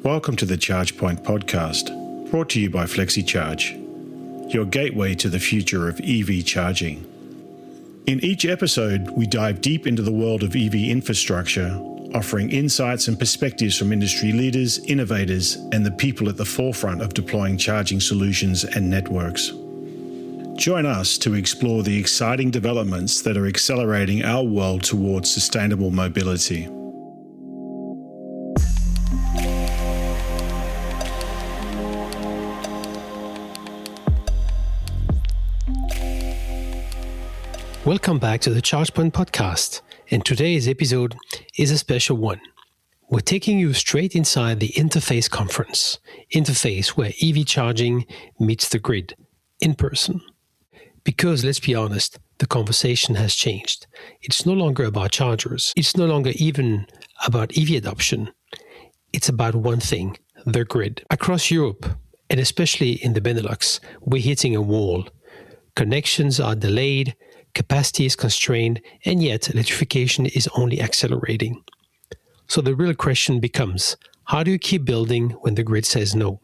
Welcome to the ChargePoint podcast, brought to you by FLEXECHARGE, your gateway to the future of EV charging. In each episode, we dive deep into the world of EV infrastructure, offering insights and perspectives from industry leaders, innovators, and the people at the forefront of deploying charging solutions and networks. Join us to explore the exciting developments that are accelerating our world towards sustainable mobility. Welcome back to the ChargePoint podcast, and today's episode is a special one. We're taking you straight inside the INTERFACE conference, INTERFACE where EV charging meets the grid, in person. Because let's be honest, the conversation has changed. It's no longer about chargers. It's no longer even about EV adoption. It's about one thing, the grid. Across Europe, and especially in the Benelux, we're hitting a wall. Connections are delayed, capacity is constrained, and yet electrification is only accelerating. So the real question becomes, how do you keep building when the grid says no?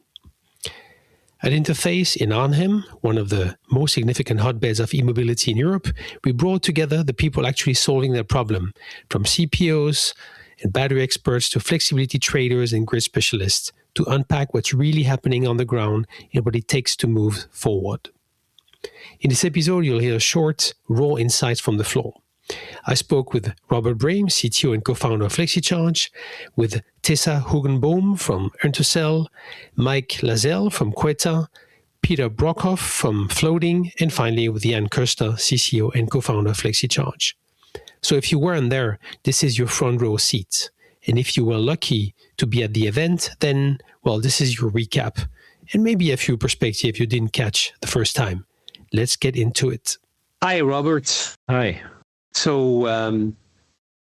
At INTERFACE in Arnhem, one of the most significant hotbeds of e-mobility in Europe, we brought together the people actually solving their problem, from CPOs and battery experts to flexibility traders and grid specialists, to unpack what's really happening on the ground and what it takes to move forward. In this episode, you'll hear short, raw insights from the floor. I spoke with Robert Brame, CTO and co-founder of FLEXECHARGE, with Tessa Hugenboom from Intercel, Mike Lazelle from Kwetta, Peter Brockhoff from Floading, and finally with Jan Koester, CCO and co-founder of FLEXECHARGE. So if you weren't there, this is your front row seat. And if you were lucky to be at the event, then, well, this is your recap and maybe a few perspectives you didn't catch the first time. Let's get into it. Hi, Robert. Hi. So,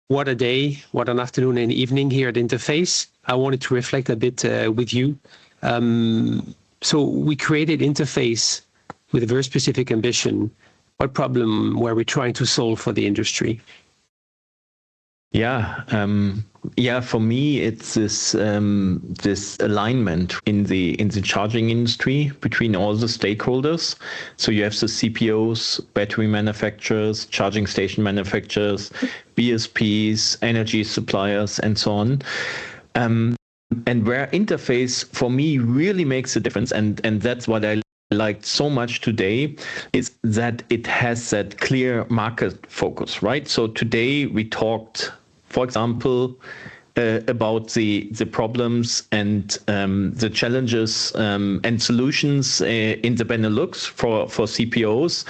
what a day, what an afternoon and evening here at INTERFACE. I wanted to reflect a bit with you. So we created INTERFACE with a very specific ambition. What problem were we trying to solve for the industry? For me, it's this alignment in the charging industry between all the stakeholders. So you have the CPOs, battery manufacturers, charging station manufacturers, BSPs, energy suppliers, and so on. And where INTERFACE for me really makes a difference, and that's what I liked so much today, is that it has that clear market focus, right? So today we talked, for example, about the problems and the challenges and solutions in the Benelux for CPOs.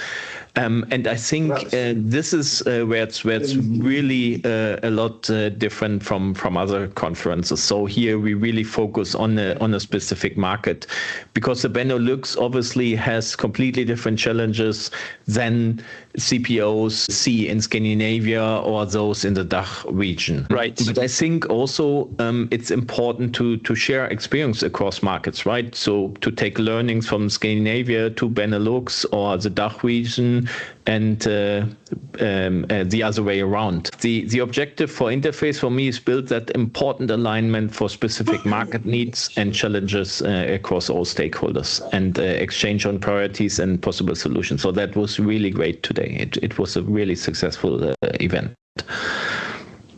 And I think this is where it's really a lot different from other conferences. So here we really focus on a specific market, because the Benelux obviously has completely different challenges than CPOs see in Scandinavia or those in the DACH region. Right. But I think also it's important to share experience across markets, right? So to take learnings from Scandinavia to Benelux or the DACH region, and the other way around. The objective for INTERFACE for me is build that important alignment for specific market needs and challenges across all stakeholders, and exchange on priorities and possible solutions. So that was really great today. It was a really successful event.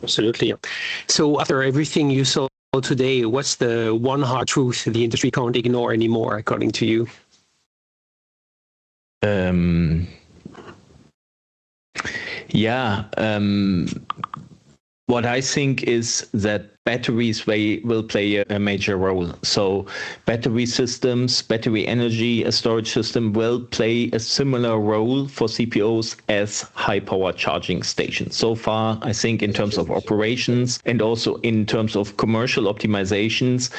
Absolutely. So after everything you saw today, what's the one hard truth the industry can't ignore anymore, according to you? What I think is that batteries will play a major role. So battery systems, battery energy storage system will play a similar role for CPOs as high power charging stations. So far, I think in terms of operations and also in terms of commercial optimization,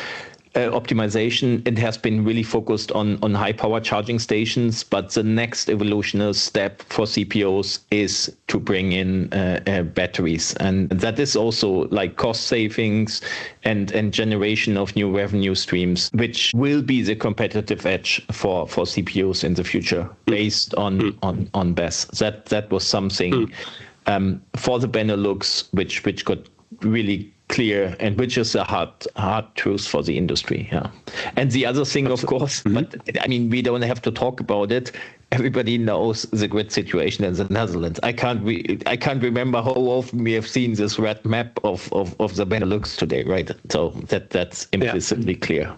it has been really focused on high power charging stations, but the next evolutionary step for CPOs is to bring in batteries, and that is also like cost savings and generation of new revenue streams, which will be the competitive edge for CPOs in the future based on BESS. That was something for the Benelux which got really clear and which is a hard truth for the industry. Yeah. And the other thing, of course, but I mean, we don't have to talk about it. Everybody knows the grid situation in the Netherlands. I can't remember how often we have seen this red map of the Benelux today, right? So that's implicitly clear.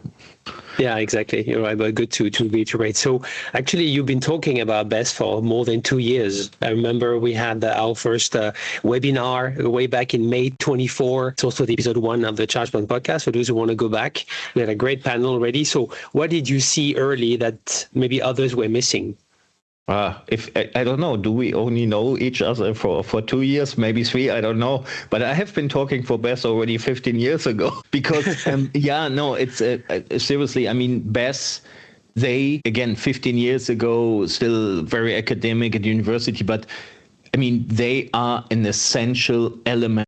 Yeah, exactly. You're right, but good to reiterate. So actually, you've been talking about BESS for more than 2 years. I remember we had our first webinar way back in May 24. It's also the episode 1 of the ChargePoint podcast for those who want to go back. We had a great panel already. So what did you see early that maybe others were missing? If I don't know, do we only know each other for 2 years, maybe 3? I don't know. But I have been talking for BESS already 15 years ago because, it's seriously, I mean, BESS, they, again, 15 years ago, still very academic at university, but I mean, they are an essential element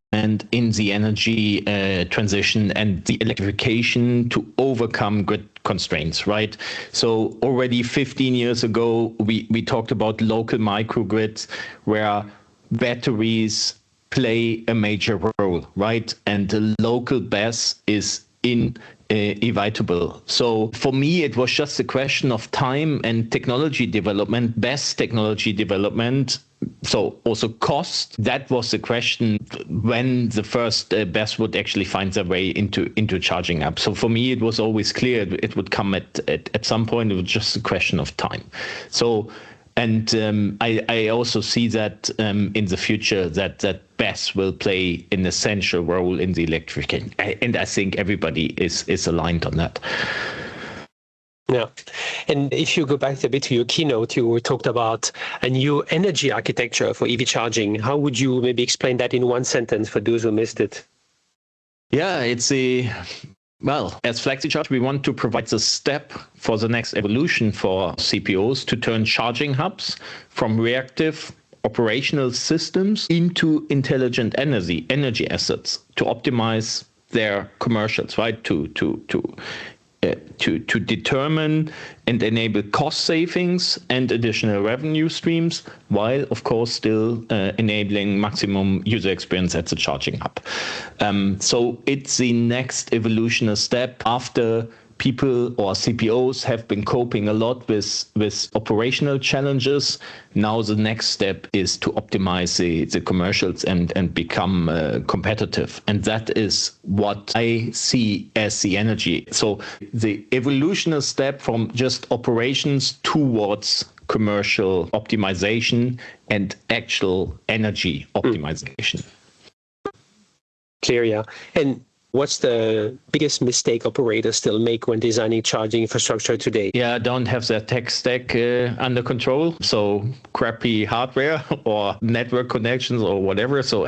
in the energy transition and the electrification to overcome grid constraints, right? So already 15 years ago, we talked about local microgrids where batteries play a major role, right? And the local BESS is inevitable. So for me, it was just a question of time and technology development, BESS technology development. So also cost, that was the question when the first BESS would actually find their way into charging up. So for me, it was always clear it would come at some point. It was just a question of time. So, and I also see that in the future that BESS will play an essential role in the electrification. And I think everybody is aligned on that. Yeah. And if you go back a bit to your keynote, you talked about a new energy architecture for EV charging. How would you maybe explain that in one sentence for those who missed it? Yeah, as FLEXECHARGE, we want to provide the step for the next evolution for CPOs to turn charging hubs from reactive operational systems into intelligent energy assets to optimize their commercials, right? To determine and enable cost savings and additional revenue streams, while of course still enabling maximum user experience at the charging hub. So it's the next evolutionary step after people or CPOs have been coping a lot with operational challenges. Now the next step is to optimize the commercials and become competitive. And that is what I see as the energy. So the evolutionary step from just operations towards commercial optimization and actual energy optimization. Clear, yeah. And what's the biggest mistake operators still make when designing charging infrastructure today? Yeah, don't have their tech stack under control. So crappy hardware or network connections or whatever. So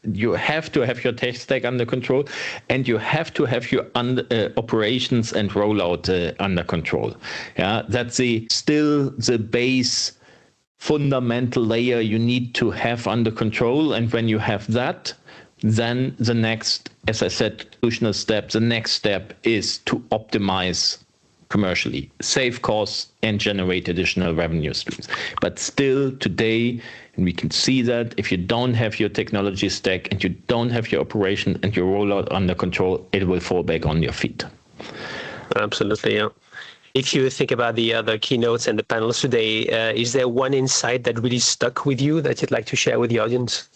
you have to have your tech stack under control, and you have to have your operations and rollout under control. Yeah, that's still the base fundamental layer you need to have under control. And when you have that, then the next, as I said, evolutionary step, the next step is to optimize commercially, save costs, and generate additional revenue streams. But still today, and we can see that if you don't have your technology stack and you don't have your operation and your rollout under control, it will fall back on your feet. Absolutely, yeah. If you think about the other keynotes and the panels today, is there one insight that really stuck with you that you'd like to share with the audience?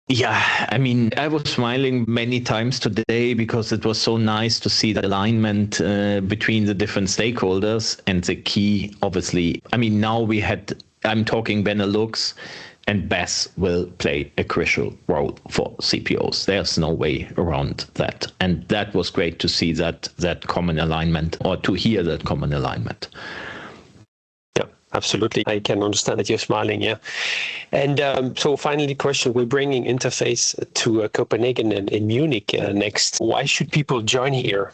Yeah, I mean, I was smiling many times today because it was so nice to see the alignment between the different stakeholders and the key, obviously. I mean, now I'm talking Benelux, and BESS will play a crucial role for CPOs. There's no way around that. And that was great to see that common alignment, or to hear that common alignment. Absolutely. I can understand that you're smiling, yeah. And so finally, question, we're bringing Interface to Copenhagen and in Munich next. Why should people join here?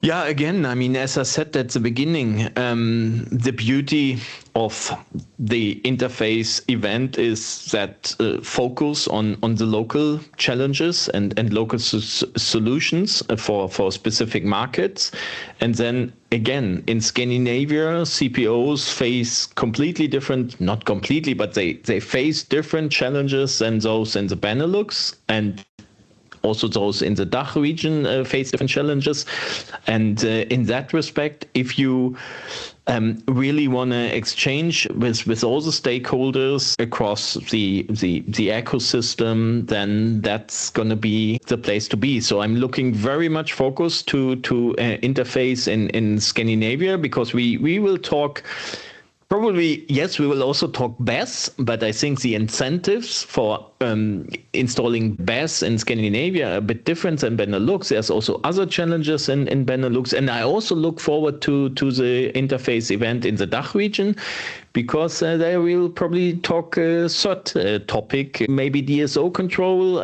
Yeah, again, I mean, as I said at the beginning, the beauty of the Interface event is that focus on the local challenges and local solutions for specific markets. And then again, in Scandinavia, CPOs face completely different, not completely, but they face different challenges than those in the Benelux. And also those in the DACH region face different challenges. And in that respect, if you really want to exchange with all the stakeholders across the ecosystem, then that's going to be the place to be. So I'm looking very much focused to interface in Scandinavia, because we will talk. Probably, yes, we will also talk BESS, but I think the incentives for installing BESS in Scandinavia are a bit different than Benelux. There's also other challenges in Benelux. And I also look forward to the interface event in the DACH region, because there we'll probably talk a third topic, maybe DSO control.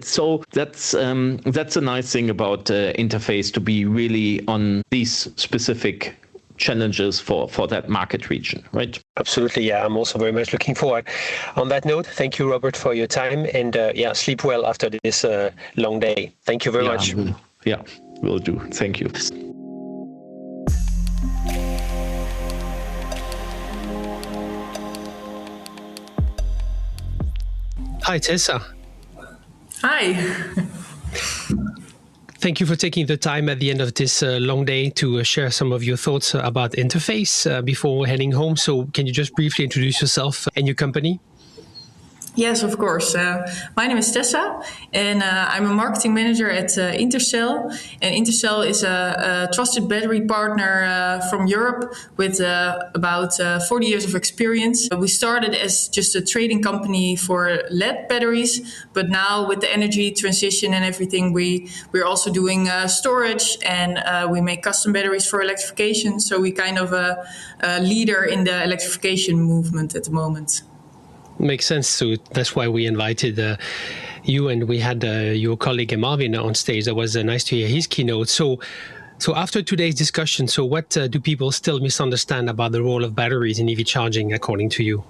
So that's a nice thing about interface, to be really on these specific challenges for that market region, right? Absolutely, yeah. I'm also very much looking forward. On that note, thank you, Robert, for your time, and sleep well after this long day. Thank you very much. Yeah, will do. Thank you. Hi, Tessa. Hi. Thank you for taking the time at the end of this long day to share some of your thoughts about Interface before heading home. So can you just briefly introduce yourself and your company? Yes, of course. My name is Tessa, and I'm a marketing manager at Intercel. And Intercel is a trusted battery partner from Europe with about 40 years of experience. We started as just a trading company for LED batteries, but now with the energy transition and everything, we're also doing storage, and we make custom batteries for electrification. So we kind of a leader in the electrification movement at the moment. Makes sense. So that's why we invited you, and we had your colleague Marvin on stage. That was nice to hear his keynote. So after today's discussion, so what do people still misunderstand about the role of batteries in EV charging, according to you?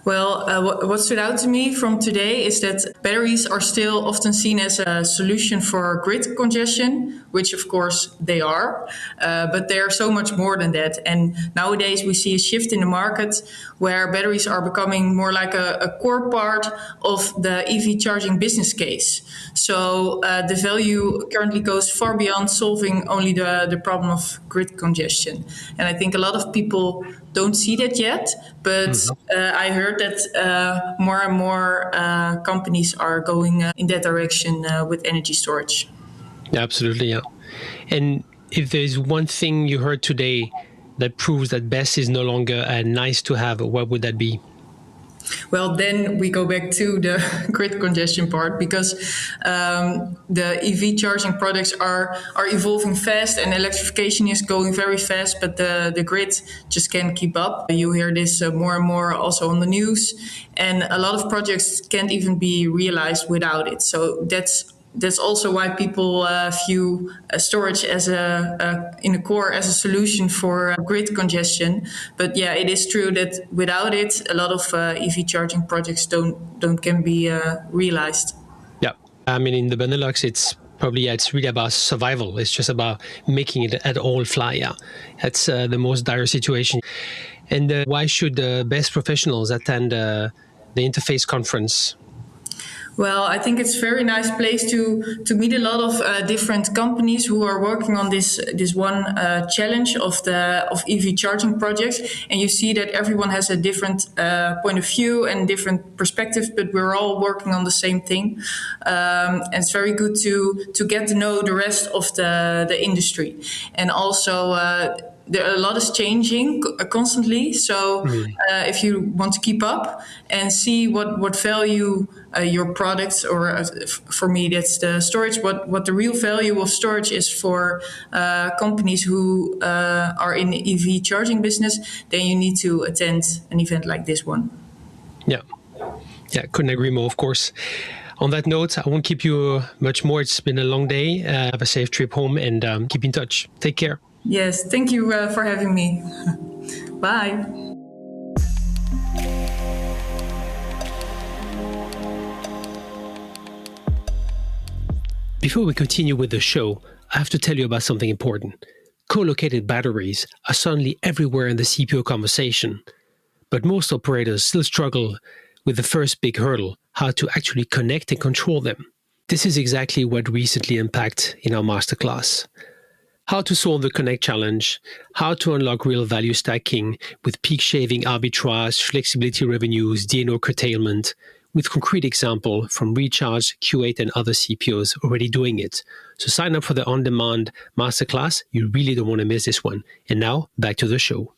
Well, what stood out to me from today is that batteries are still often seen as a solution for grid congestion, which of course they are, but they are so much more than that. And nowadays we see a shift in the market where batteries are becoming more like a core part of the EV charging business case. So the value currently goes far beyond solving only the problem of grid congestion. And I think a lot of people don't see that yet, but I heard that more and more companies are going in that direction with energy storage. Yeah, absolutely, yeah. And if there's one thing you heard today that proves that BESS is no longer nice to have, what would that be? Well, then we go back to the grid congestion part, because the EV charging products are evolving fast, and electrification is going very fast, but the grid just can't keep up. You hear this more and more also on the news, and a lot of projects can't even be realized without it. So that's also why people view storage as in the core as a solution for grid congestion. But yeah, it is true that without it, a lot of EV charging projects can be realized. Yeah, I mean, in the Benelux, it's really about survival. It's just about making it at all fly. Yeah, that's the most dire situation. And why should BESS professionals attend the Interface conference? Well, I think it's a very nice place to meet a lot of different companies who are working on this one challenge of EV charging projects, and you see that everyone has a different point of view and different perspectives, but we're all working on the same thing. And it's very good to get to know the rest of the industry, and also. A lot is changing constantly, so if you want to keep up and see what value your products, or for me that's the storage, what the real value of storage is for companies who are in the EV charging business, then you need to attend an event like this one. Yeah, couldn't agree more, of course. On that note, I won't keep you much more. It's been a long day. Have a safe trip home, and keep in touch. Take care. Yes, thank you for having me. Bye. Before we continue with the show, I have to tell you about something important. Co-located batteries are suddenly everywhere in the CPO conversation, but most operators still struggle with the first big hurdle: how to actually connect and control them. This is exactly what recently unpacked in our masterclass. How to solve the connect challenge, how to unlock real value stacking with peak shaving arbitrage, flexibility revenues, DNO curtailment, with concrete example from Recharge, Q8 and other CPOs already doing it. So sign up for the on-demand masterclass. You really don't want to miss this one. And now back to the show.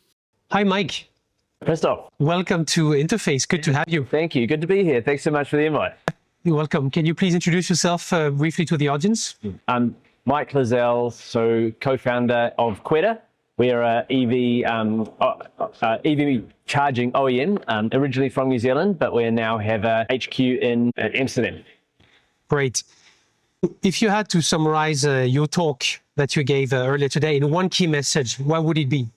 Hi, Mike. Christoph. Welcome to Interface. Good to have you. Thank you. Good to be here. Thanks so much for the invite. You're welcome. Can you please introduce yourself briefly to the audience? I'm Mike Lizelle, so co-founder of Kwetta. We are a EV charging OEM, originally from New Zealand, but we now have a HQ in Amsterdam. Great. If you had to summarize your talk that you gave earlier today in one key message, what would it be?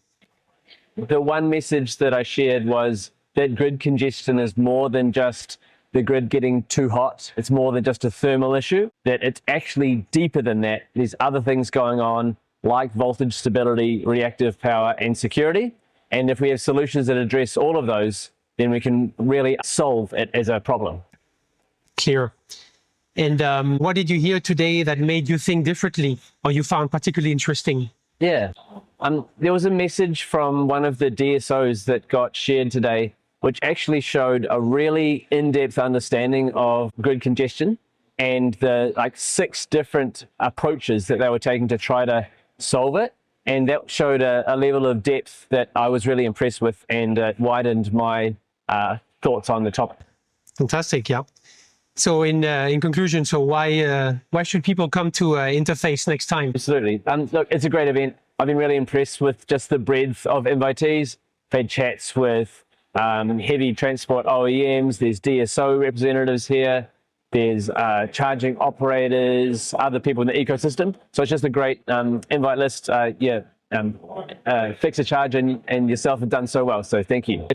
The one message that I shared was that grid congestion is more than just the grid getting too hot. It's more than just a thermal issue, that it's actually deeper than that. There's other things going on like voltage stability, reactive power, and security. And if we have solutions that address all of those, then we can really solve it as a problem. Clear. And what did you hear today that made you think differently or you found particularly interesting? Yeah, there was a message from one of the DSOs that got shared today, which actually showed a really in-depth understanding of grid congestion and the 6 different approaches that they were taking to try to solve it. And that showed a level of depth that I was really impressed with, and widened my thoughts on the topic. Fantastic, yeah. So in conclusion, so why should people come to Interface next time? Absolutely. Look, it's a great event. I've been really impressed with just the breadth of invitees. I've had chats with heavy transport OEMs. There's DSO representatives here. There's charging operators, other people in the ecosystem. So it's just a great invite list. FLEXECHARGE and yourself have done so well. So thank you.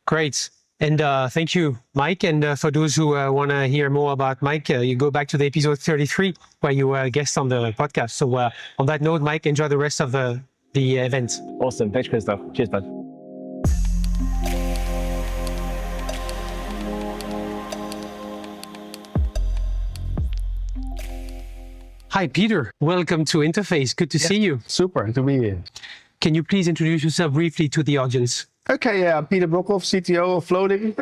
Great. And thank you, Mike. And for those who want to hear more about Mike, you go back to the episode 33 where you were a guest on the podcast. So on that note, Mike, enjoy the rest of the event. Awesome. Thanks, Christoph. Cheers, bud. Hi, Peter. Welcome to Interface. Good to see you. Super to be here. Can you please introduce yourself briefly to the audience? Okay, I'm Peter Brockhoff, CTO of Floading.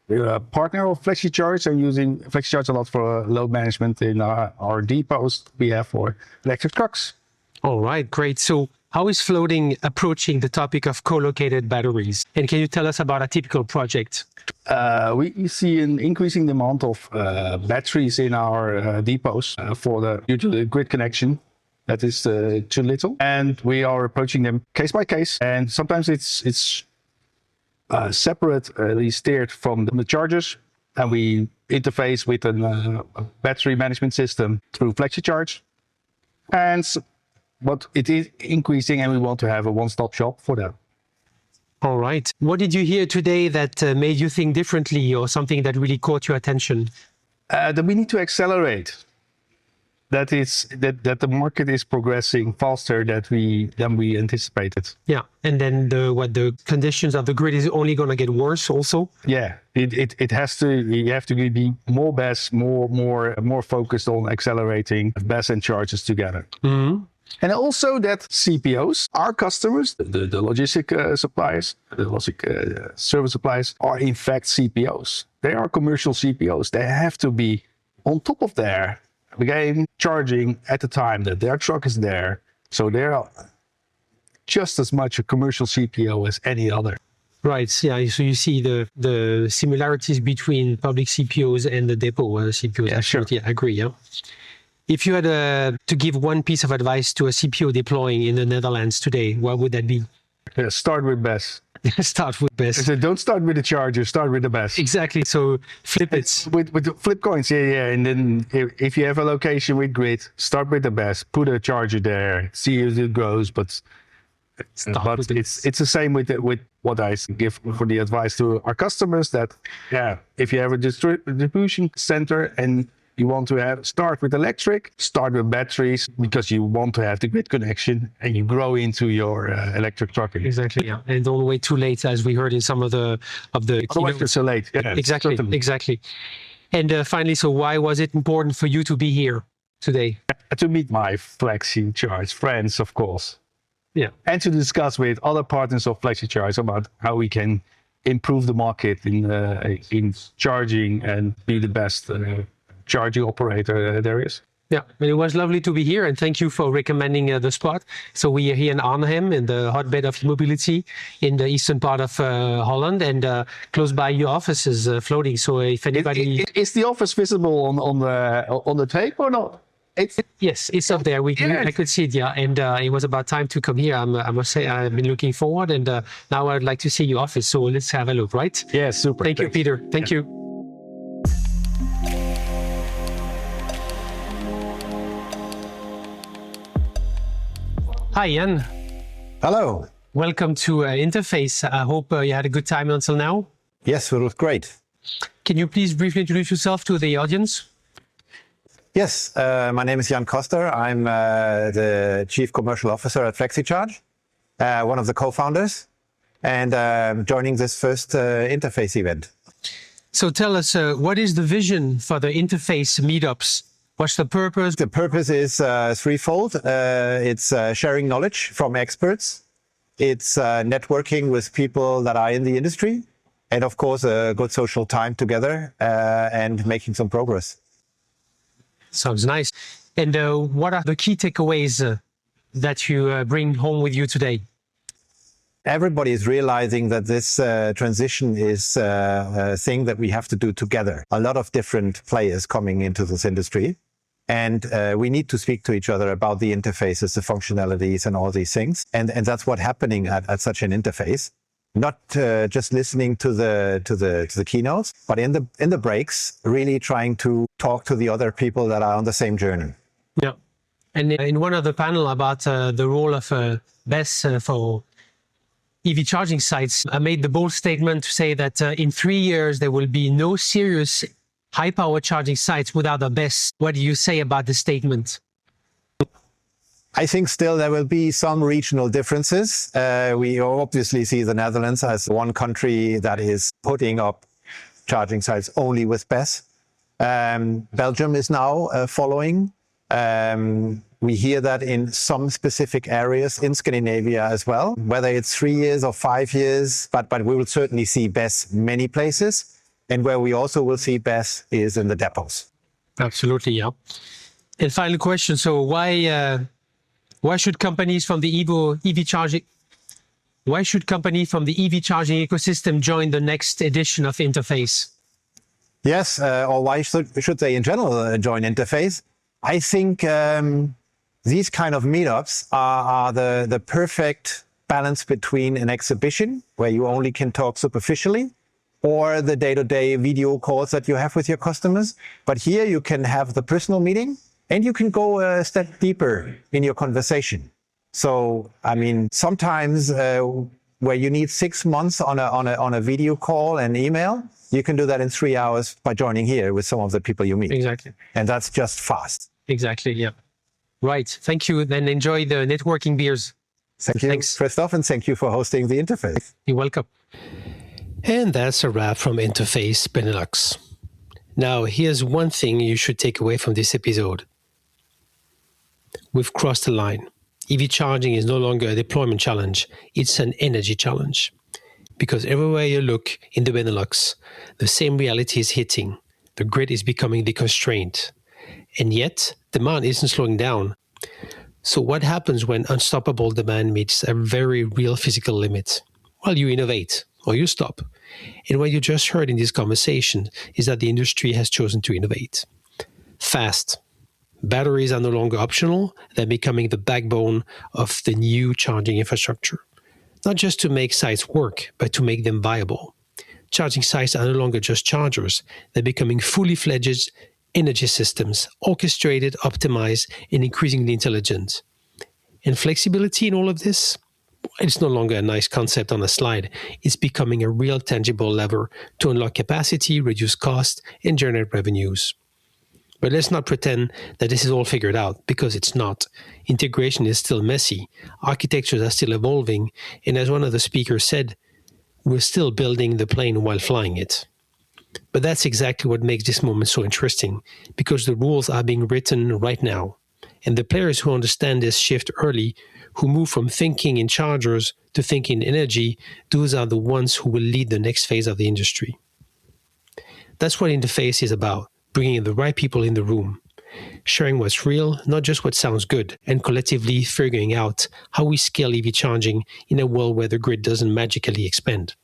We're a partner of FLEXECHARGE. I'm using FLEXECHARGE a lot for load management in our depots we have for electric trucks. All right, great. So how is Floading approaching the topic of co-located batteries? And can you tell us about a typical project? We see an increasing demand of batteries in our depots due to the grid connection. That is too little. And we are approaching them case by case. And sometimes it's separately steered from the chargers, and we interface with a battery management system through FLEXECHARGE. But it is increasing, and we want to have a one-stop shop for that. All right. What did you hear today that made you think differently, or something that really caught your attention? That we need to accelerate. That the market is progressing faster than we anticipated. Yeah, and then the conditions of the grid is only going to get worse also. Yeah, it has to. You have to be more BESS, more focused on accelerating BESS and charges together. Mm-hmm. And also that CPOs, our customers, the logistic suppliers, the logistic service suppliers, are in fact CPOs. They are commercial CPOs. They have to be on top of their game, charging at the time that their truck is there. So they're just as much a commercial CPO as any other. Right. Yeah. So you see the similarities between public CPOs and the depot CPOs. Yeah, sure. Yeah, I agree. Yeah. If you had to give one piece of advice to a CPO deploying in the Netherlands today, what would that be? Start with BESS. Start with BESS. So don't start with the charger, start with the BESS. Exactly. So flip it. With the flip coins, yeah. And then if you have a location with grid, start with the BESS, put a charger there, see as it goes. But it's the same with what I give for the advice to our customers that, if you have a distribution center and you want to start with electric, start with batteries because you want to have the grid connection and you grow into your electric trucking. Exactly, yeah. And don't wait too late, as we heard in some of the Otherwise it's so late. Yeah, exactly, certainly. Exactly. And finally, so why was it important for you to be here today? To meet my FLEXECHARGE friends, of course. Yeah. And to discuss with other partners of FLEXECHARGE about how we can improve the market in charging and be the best charging operator there is. Yeah, but it was lovely to be here, and thank you for recommending the spot. So we are here in Arnhem, in the hotbed of mobility in the eastern part of Holland, and close by your office is Floading. So if anybody... Is the office visible on the tape or not? Yes, it's up there. I could see it, yeah. And it was about time to come here. I must say, I've been looking forward, and now I'd like to see your office. So let's have a look, right? Yeah, super. Thank you, Peter. Thank you. Hi, Jan. Hello. Welcome to Interface. I hope you had a good time until now. Yes, it was great. Can you please briefly introduce yourself to the audience? Yes, my name is Jan Koster. I'm the Chief Commercial Officer at FLEXECHARGE, one of the co-founders, and joining this first Interface event. So tell us, what is the vision for the Interface meetups? What's the purpose? The purpose is threefold. It's sharing knowledge from experts. It's networking with people that are in the industry. And of course, a good social time together and making some progress. Sounds nice. And what are the key takeaways that you bring home with you today? Everybody is realizing that this transition is a thing that we have to do together. A lot of different players coming into this industry. And we need to speak to each other about the interfaces, the functionalities, and all these things. And that's what's happening at such an interface. Not just listening to the keynotes, but in the breaks, really trying to talk to the other people that are on the same journey. Yeah. And in one of the panel about the role of BESS for EV charging sites, I made the bold statement to say that in 3 years, there will be no serious high-power charging sites without a BESS. What do you say about the statement? I think still there will be some regional differences. We obviously see the Netherlands as one country that is putting up charging sites only with BESS. Belgium is now following. We hear that in some specific areas in Scandinavia as well, whether it's 3 years or 5 years, but we will certainly see BESS many places. And where we also will see BESS is in the depots. Absolutely, yeah. And final question, so why should companies from the EV charging ecosystem join the next edition of Interface? Yes, or why should they in general join Interface? I think these kind of meetups are the perfect balance between an exhibition where you only can talk superficially or the day-to-day video calls that you have with your customers. But here you can have the personal meeting and you can go a step deeper in your conversation. So, I mean, sometimes where you need 6 months on a video call and email, you can do that in 3 hours by joining here with some of the people you meet. Exactly. And that's just fast. Exactly, yeah. Right, thank you. Then enjoy the networking beers. Thank you, Thanks. Christoph, and thank you for hosting the Interface. You're welcome. And that's a wrap from Interface Benelux. Now, here's one thing you should take away from this episode. We've crossed the line. EV charging is no longer a deployment challenge, it's an energy challenge. Because everywhere you look in the Benelux, the same reality is hitting. The grid is becoming the constraint. And yet, demand isn't slowing down. So what happens when unstoppable demand meets a very real physical limit? Well, you innovate or you stop. And what you just heard in this conversation is that the industry has chosen to innovate. Fast. Batteries are no longer optional. They're becoming the backbone of the new charging infrastructure. Not just to make sites work, but to make them viable. Charging sites are no longer just chargers. They're becoming fully fledged energy systems, orchestrated, optimized, and increasingly intelligent. And flexibility in all of this? It's no longer a nice concept on a slide. It's becoming a real tangible lever to unlock capacity, reduce cost, and generate revenues. But let's not pretend that this is all figured out, because it's not. Integration is still messy. Architectures are still evolving. And as one of the speakers said, we're still building the plane while flying it. But that's exactly what makes this moment so interesting, because the rules are being written right now. And the players who understand this shift early, who move from thinking in chargers to thinking in energy, those are the ones who will lead the next phase of the industry. That's what Interface is about, bringing the right people in the room, sharing what's real, not just what sounds good, and collectively figuring out how we scale EV charging in a world where the grid doesn't magically expand.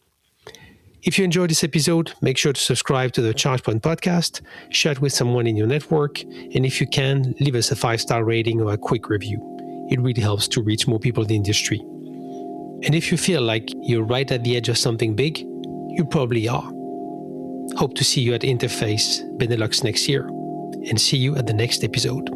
If you enjoyed this episode, make sure to subscribe to the ChargePoint podcast, share it with someone in your network, and if you can, leave us a 5-star rating or a quick review. It really helps to reach more people in the industry. And if you feel like you're right at the edge of something big, you probably are. Hope to see you at INTERFACE Benelux next year, and see you at the next episode.